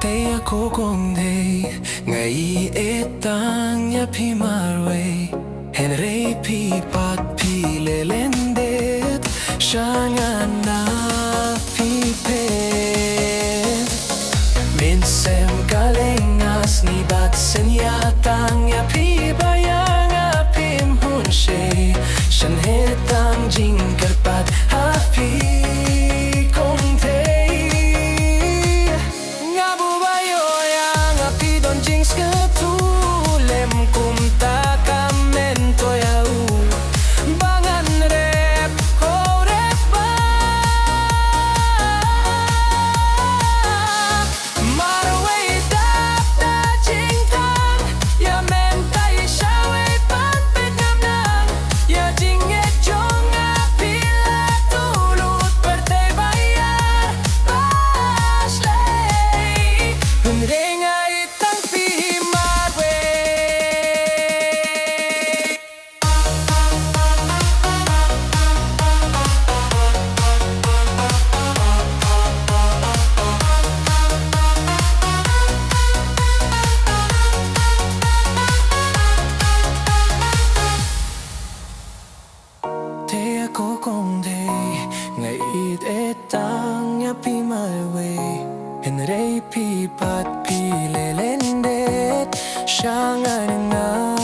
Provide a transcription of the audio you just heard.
Teia kokongdei ngai etang ya pi marway henrei pi pat pi lelendet shangan na pi pet minsem kalengas ni bat senyatang ya pi bayang apim hunshe shan hetang jingkar pat hafi kokongdei ngai it etang ya pi my way henrei pi pat pi lelendet shangan nga